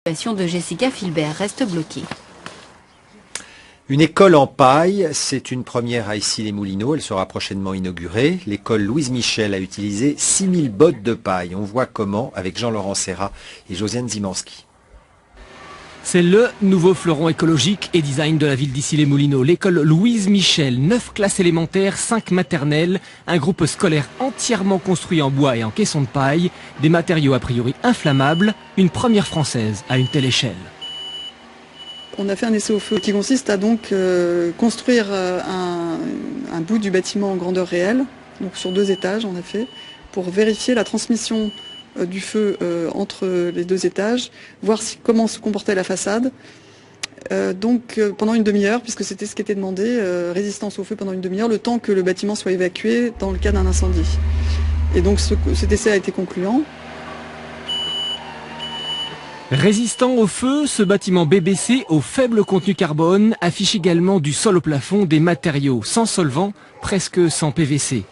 La situation de Jessica Filbert reste bloquée. Une école en paille, c'est une première à Issy-les-Moulineaux. Elle sera prochainement inaugurée. L'école Louise Michel a utilisé 6000 bottes de paille. On voit comment avec Jean-Laurent Serra et Josiane Zimanski. C'est le nouveau fleuron écologique et design de la ville d'Issy-les-Moulineaux. L'école Louise Michel, 9 classes élémentaires, 5 maternelles, un groupe scolaire entièrement construit en bois et en caisson de paille, des matériaux a priori inflammables, une première française à une telle échelle. On a fait un essai au feu qui consiste à donc construire un bout du bâtiment en grandeur réelle, donc sur 2 étages on a fait, pour vérifier la transmission du feu entre les 2 étages, voir comment se comportait la façade. Pendant une demi-heure, puisque c'était ce qui était demandé, résistance au feu pendant une demi-heure, le temps que le bâtiment soit évacué dans le cas d'un incendie. Et donc cet essai a été concluant. Résistant au feu, ce bâtiment BBC au faible contenu carbone affiche également du sol au plafond des matériaux sans solvant, presque sans PVC.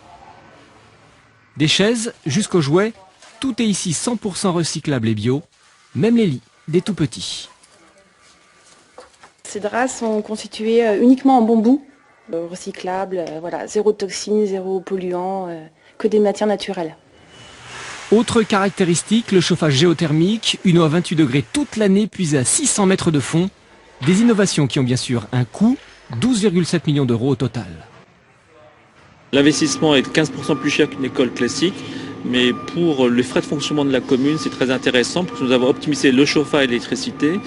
Des chaises jusqu'aux jouets, tout est ici 100% recyclable et bio, même les lits des tout petits. Ces draps sont constitués uniquement en bambou, recyclable, voilà, zéro toxine, zéro polluant, que des matières naturelles. Autre caractéristique, le chauffage géothermique, une eau à 28 degrés toute l'année puisée à 600 mètres de fond. Des innovations qui ont bien sûr un coût, 12,7 millions d'euros au total. L'investissement est 15% plus cher qu'une école classique, mais pour les frais de fonctionnement de la commune, c'est très intéressant parce que nous avons optimisé le chauffage et l'électricité.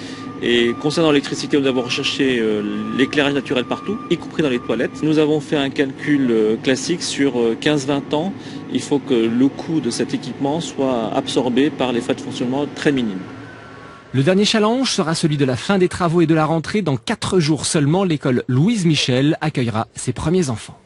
Et concernant l'électricité, nous avons recherché l'éclairage naturel partout, y compris dans les toilettes. Nous avons fait un calcul classique sur 15-20 ans. Il faut que le coût de cet équipement soit absorbé par les frais de fonctionnement très minimes. Le dernier challenge sera celui de la fin des travaux et de la rentrée. Dans 4 jours seulement, l'école Louise Michel accueillera ses premiers enfants.